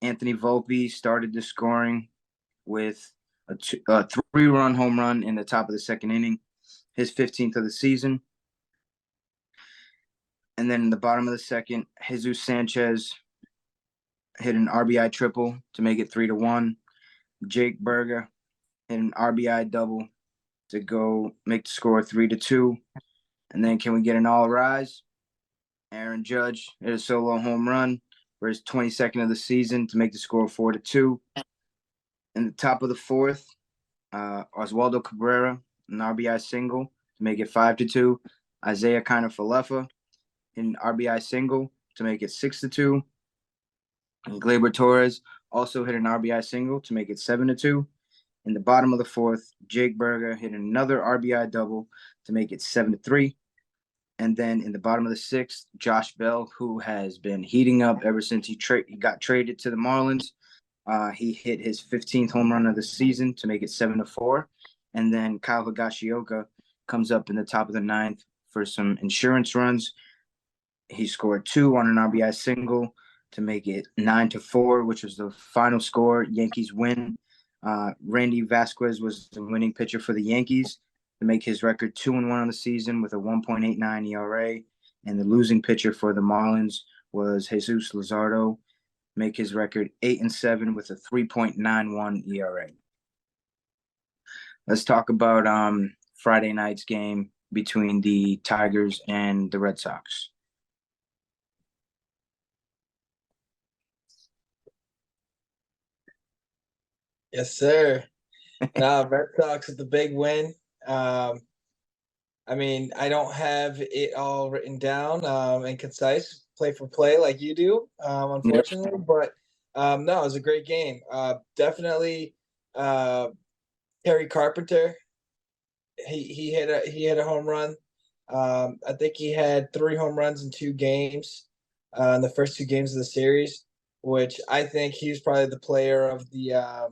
Anthony Volpe started the scoring with a 3-run home run in the top of the second inning, his 15th of the season. And then in the bottom of the second, Jesus Sanchez hit an RBI triple to make it 3-1. Jake Berger hit an RBI double to go make the score 3-2. And then can we get an all rise? Aaron Judge hit a solo home run for his 22nd of the season to make the score 4-2. In the top of the fourth, Oswaldo Cabrera, an RBI single to make it 5-2. Isaiah Kiner-Falefa hit an RBI single to make it 6-2. And Gleyber Torres also hit an RBI single to make it 7-2. In the bottom of the fourth, Jake Berger hit another RBI double to make it 7-3. And then in the bottom of the sixth, Josh Bell, who has been heating up ever since he got traded to the Marlins, he hit his 15th home run of the season to make it 7-4. And then Kyle Higashioka comes up in the top of the ninth for some insurance runs. He scored 2 on an RBI single to make it 9-4, which was the final score. Yankees win. Randy Vasquez was the winning pitcher for the Yankees to make his record 2-1 on the season with a 1.89 ERA. And the losing pitcher for the Marlins was Jesus Luzardo, make his record 8-7 with a 3.91 ERA. Let's talk about Friday night's game between the Tigers and the Red Sox. Yes, sir. Red Sox with the big win. I mean, I don't have it all written down and concise, play for play like you do, unfortunately. Yep. But no, it was a great game. Definitely, Terry Carpenter. He hit a home run. I think he had 3 home runs in 2 games in the first 2 games of the series, which I think he was probably the player of the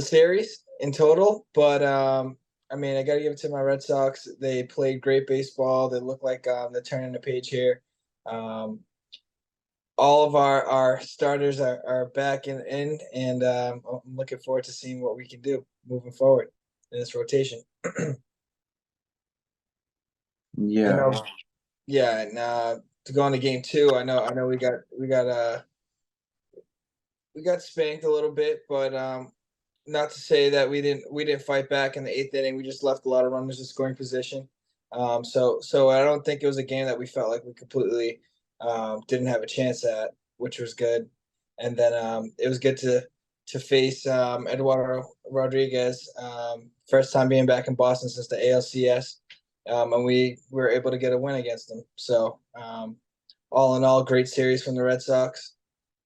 series in total. But I mean, I got to give it to my Red Sox. They played great baseball. They look like they're turning the page here. All of our starters are back in and I'm looking forward to seeing what we can do moving forward in this rotation. Yeah. And to go on to game 2, I know we got spanked a little bit, but not to say that we didn't fight back in the 8th inning. We just left a lot of runners in scoring position. So I don't think it was a game that we felt like we completely didn't have a chance at, which was good. And then it was good to face Eduardo Rodriguez, first time being back in Boston since the ALCS, and we were able to get a win against him. So all in all, great series from the Red Sox.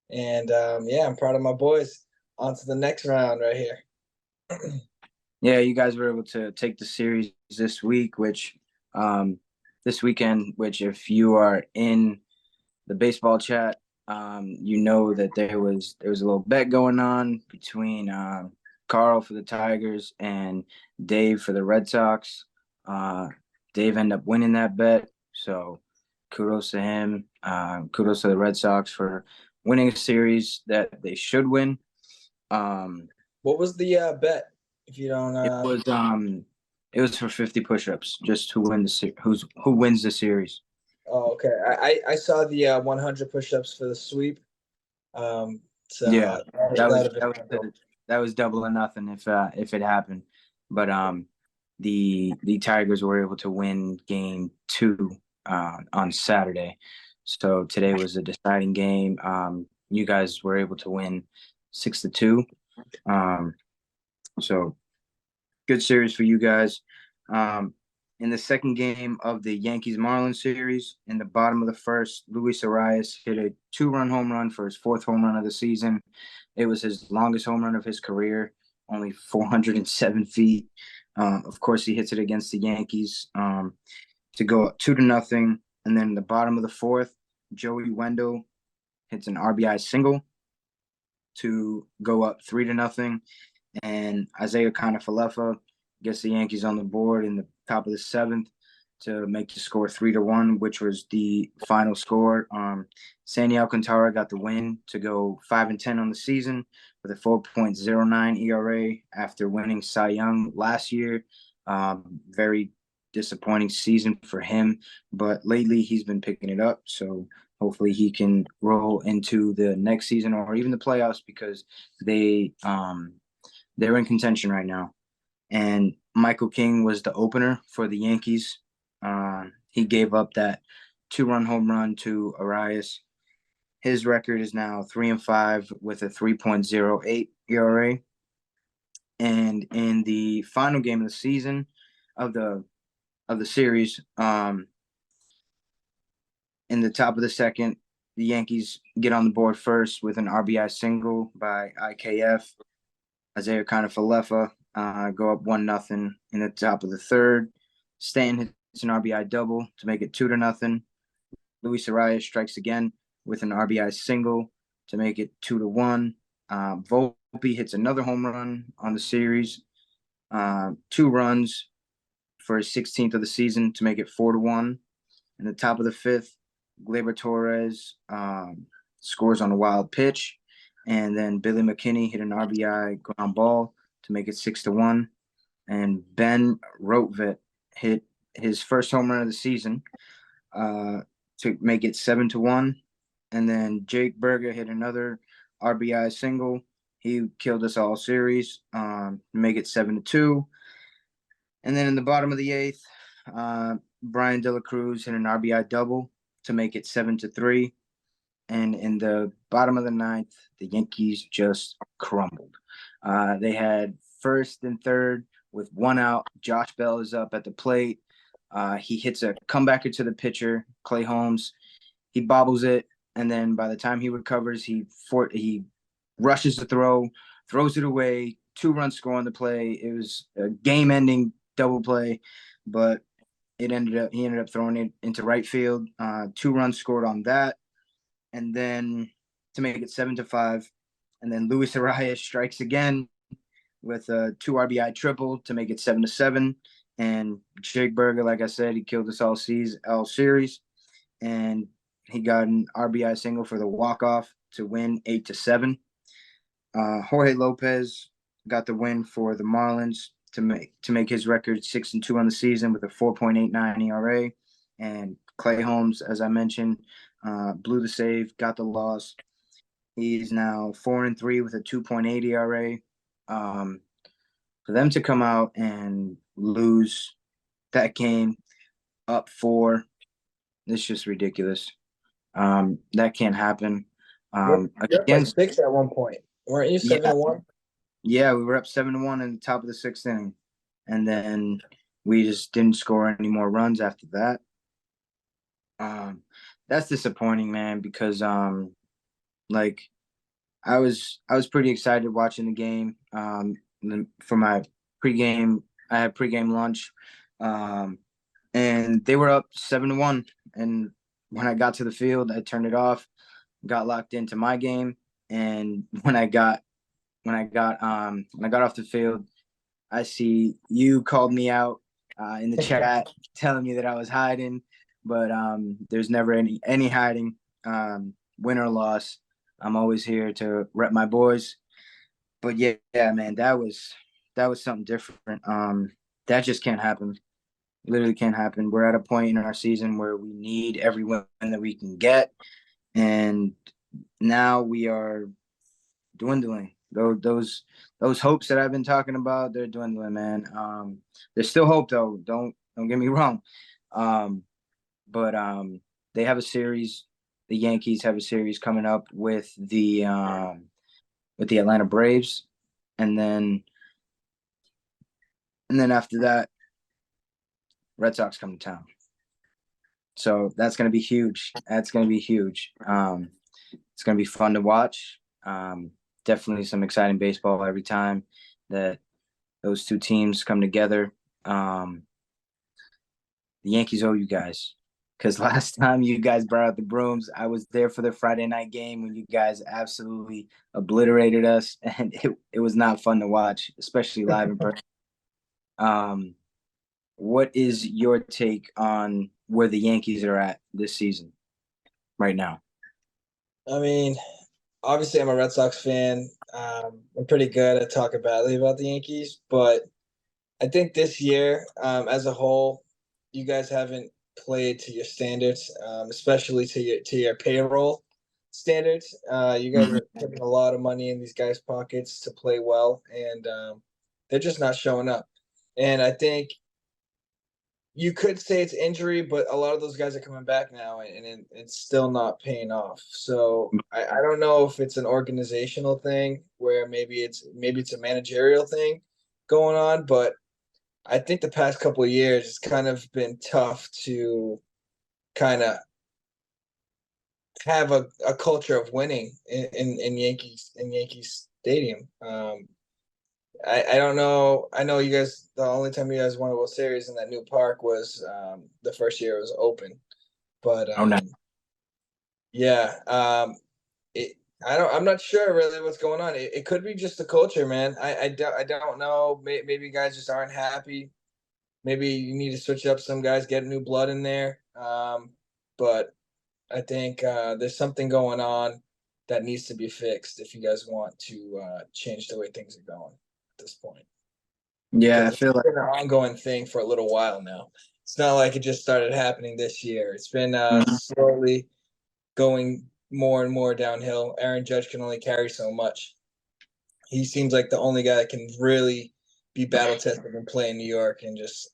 And I'm proud of my boys. On to the next round right here. Yeah, you guys were able to take the series this weekend, which if you are in the baseball chat, you know that there was a little bet going on between Carl for the Tigers and Dave for the Red Sox. Dave ended up winning that bet, so kudos to him. Kudos to the Red Sox for winning a series that they should win. What was the bet? If you don't, it was for 50 push-ups, just who wins the series. Oh, okay. I saw the 100 push-ups for the sweep. So yeah, that was double or nothing if it happened. But the Tigers were able to win game 2 on Saturday. So today was a deciding game. You guys were able to win 6-2. So good series for you guys. In the second game of the Yankees-Marlins series, in the bottom of the first, Luis Arias hit a 2-run home run for his 4th home run of the season. It was his longest home run of his career, only 407 feet. Of course, he hits it against the Yankees to go up 2-0. And then in the bottom of the 4th, Joey Wendell hits an RBI single to go up 3-0. And Isaiah Kiner-Falefa gets the Yankees on the board in the top of the 7th to make the score 3-1, which was the final score. Sandy Alcantara got the win to go 5-10 on the season with a 4.09 ERA after winning Cy Young last year. Very disappointing season for him, but lately he's been picking it up. So hopefully he can roll into the next season or even the playoffs because they're in contention right now. And Michael King was the opener for the Yankees. He gave up that 2-run home run to Arias. His record is now 3-5 with a 3.08 ERA. And in the final game of the season of the series, in the top of the second, the Yankees get on the board first with an RBI single by IKF. Isaiah Kiner-Falefa go up 1-0 in the top of the third. Stanton hits an RBI double to make it 2-0. Luis Arias strikes again with an RBI single to make it 2-1. Volpe hits another home run on the series, 2 runs for his 16th of the season to make it 4-1. In the top of the fifth, Gleyber Torres scores on a wild pitch, and then Billy McKinney hit an RBI ground ball to make it 6-1. And Ben Rotvet hit his first home run of the season to make it 7-1. And then Jake Berger hit another RBI single. He killed us all series to make it 7-2. And then in the bottom of the eighth, Brian De La Cruz hit an RBI double to make it 7-3. And in the bottom of the ninth, the Yankees just crumbled. They had first and third with 1 out. Josh Bell is up at the plate. He hits a comebacker to the pitcher, Clay Holmes. He bobbles it, and then by the time he recovers, he rushes the throw, throws it away. 2-run score on the play. It was a game-ending double play, but he ended up throwing it into right field. 2 runs scored on that, and then to make it 7-5. And then Luis Arias strikes again with a 2 RBI triple to make it 7-7. And Jake Berger, like I said, he killed us all series, and he got an RBI single for the walk-off to win 8-7. Jorge Lopez got the win for the Marlins to make his record 6-2 on the season with a 4.89 ERA. And Clay Holmes, as I mentioned, blew the save, got the loss. He's now 4-3 with a 2.8 ERA. For them to come out and lose that game up 4, it's just ridiculous. That can't happen. You're up by 6 at one point, weren't you? 7-1. Yeah, we were up 7-1 in the top of the 6th inning, and then we just didn't score any more runs after that. That's disappointing, man, because like I was pretty excited watching the game. For my pregame, I had pregame lunch, and they were up 7-1. And when I got to the field, I turned it off, got locked into my game, and when I got off the field, I see you called me out in the chat telling me that I was hiding, but there's never any hiding, win or loss. I'm always here to rep my boys. But yeah, man, that was something different. That just can't happen. Literally can't happen. We're at a point in our season where we need every win that we can get, and now we are dwindling. Those hopes that I've been talking about, they're dwindling, man. There's still hope though. Don't get me wrong. But they have a series. The Yankees have a series coming up with the Atlanta Braves, and then after that, Red Sox come to town. So that's going to be huge. That's going to be huge. It's going to be fun to watch. Definitely some exciting baseball every time that those two teams come together. The Yankees owe you guys, because last time you guys brought out the brooms, I was there for the Friday night game when you guys absolutely obliterated us, and it was not fun to watch, especially live in person. what is your take on where the Yankees are at this season right now? I mean, obviously, I'm a Red Sox fan. I'm pretty good at talking badly about the Yankees, but I think this year, as a whole, you guys haven't played to your standards, especially to your payroll standards. You guys Mhm. are putting a lot of money in these guys' pockets to play well, and they're just not showing up. And I think you could say it's injury, but a lot of those guys are coming back now, and it's still not paying off. So I don't know if it's an organizational thing where maybe it's a managerial thing going on, but I think the past couple of years it's kind of been tough to kind of have a culture of winning in Yankees Stadium. I don't know. I know you guys. The only time you guys won a World Series in that new park was the first year it was open. But Oh no. yeah, it. I'm not sure really what's going on. It could be just the culture, man. I don't know. Maybe guys just aren't happy. Maybe you need to switch up some guys, get new blood in there. But I think there's something going on that needs to be fixed if you guys want to change the way things are going at this point. Yeah, I Because it's feel like been an ongoing thing for a little while now. It's not like it just started happening this year. It's been Mhm. slowly going more and more downhill. Aaron Judge can only carry so much. He seems like the only guy that can really be battle tested and play in New York and just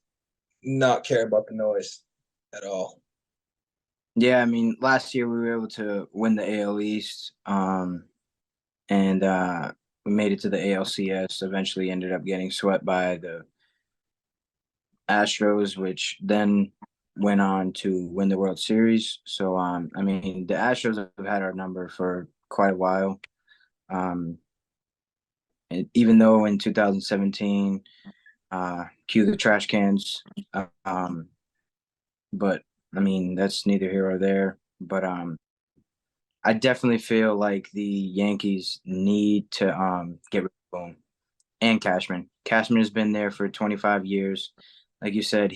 not care about the noise at all. Yeah, I mean, last year we were able to win the AL East, and we made it to the ALCS. Eventually, ended up getting swept by the Astros, which then went on to win the World Series. So, I mean, the Astros have had our number for quite a while. Um, and even though in 2017, cue the trash cans, um, but I mean, that's neither here or there. But I definitely feel like the Yankees need to get rid of Boone and Cashman. Cashman has been there for 25 years. Like you said,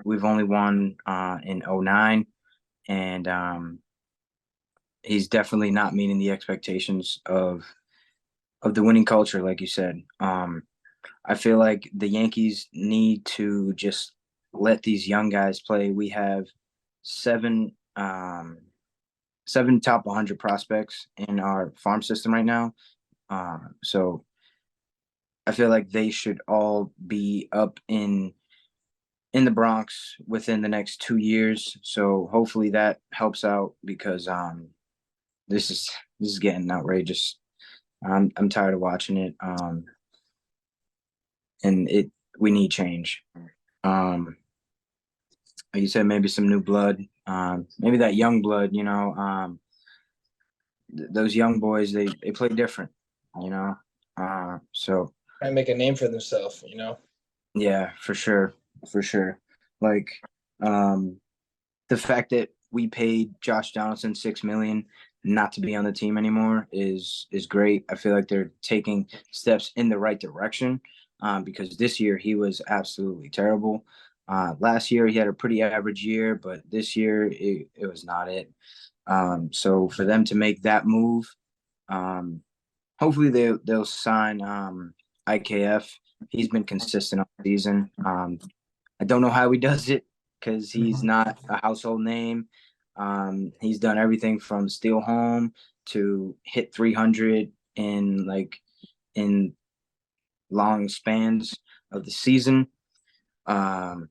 we've only won in '09, and he's definitely not meeting the expectations of the winning culture, like you said. I feel like the Yankees need to just let these young guys play. We have seven seven top 100 prospects in our farm system right now. So I feel like they should all be up in the Bronx within the next 2 years. So hopefully that helps out because this is this is getting outrageous. I'm tired of watching it. And we need change. Um, like you said, maybe some new blood. Maybe that young blood. Those young boys they play different. You know. So And make a name for themselves. yeah, for sure. Like, um, the fact that we paid Josh Donaldson 6 million not to be on the team anymore is great. I feel like they're taking steps in the right direction because this year he was absolutely terrible. Last year he had a pretty average year, but this year it was not it. So for them to make that move, um, hopefully they'll sign IKF. He's been consistent all season. I don't know how he does it because he's not a household name. He's done everything from steal home to hit 300 in long spans of the season. Um,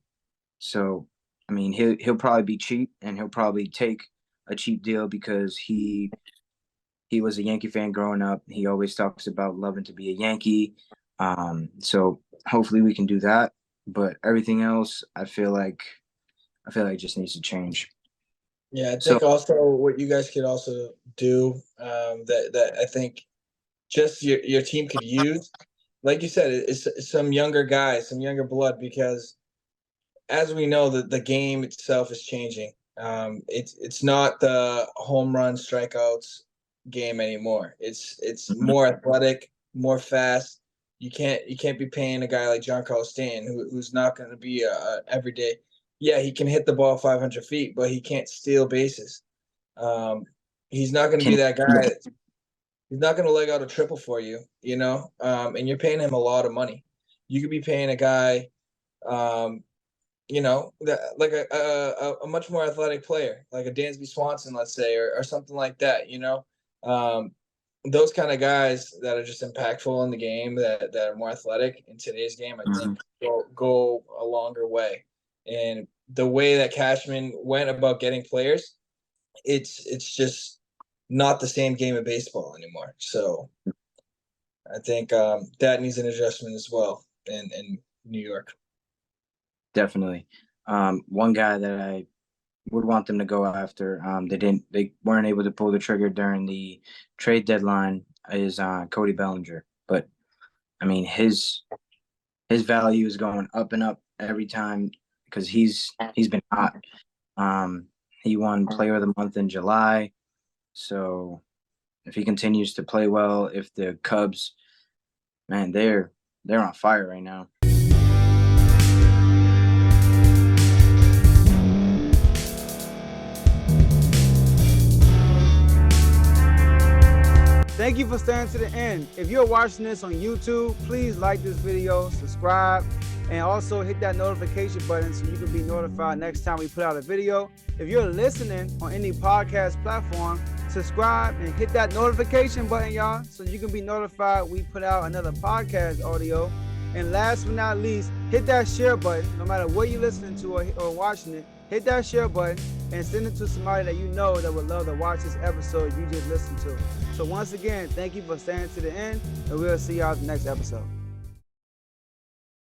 so I mean he'll probably be cheap and he'll probably take a cheap deal because he was a Yankee fan growing up. He always talks about loving to be a Yankee. So hopefully we can do that. But everything else, I feel like it just needs to change. Yeah, I So think also what you guys could also do that I think just your team could use, like you said, is some younger guys, some younger blood, because as we know, the game itself is changing. It's not the home run strikeouts game anymore. It's mhm, more athletic, more fast. You can't be paying a guy like Giancarlo Stanton, who's not going to be a everyday. Yeah, he can hit the ball 500 feet, but he can't steal bases. He's not going to be Can that guy. He's not going to leg out a triple for you, and you're paying him a lot of money. You could be paying a guy, that like a much more athletic player, like a Dansby Swanson, let's say, or something like that. Those kind of guys that are just impactful in the game, that are more athletic in today's game, I think go a longer way. And the way that Cashman went about getting players, it's just not the same game of baseball anymore. So I think that needs an adjustment as well in New York. Definitely. One guy that I would want them to go after, they weren't able to pull the trigger during the trade deadline, is Cody Bellinger. But I mean, his value is going up and up every time because he's been hot. He won Player of the Month in July. So if he continues to play well, if the Cubs, man, they're on fire right now. Thank you for staying to the end. If you're watching this on YouTube, please like this video, subscribe, and also hit that notification button so you can be notified next time we put out a video. If you're listening on any podcast platform, subscribe and hit that notification button, y'all, so you can be notified we put out another podcast audio. And last but not least, hit that share button. No matter what you're listening to or watching it, hit that share button and send it to somebody that you know that would love to watch this episode you just listened to. So once again, thank you for staying to the end, and we'll see y'all at the next episode.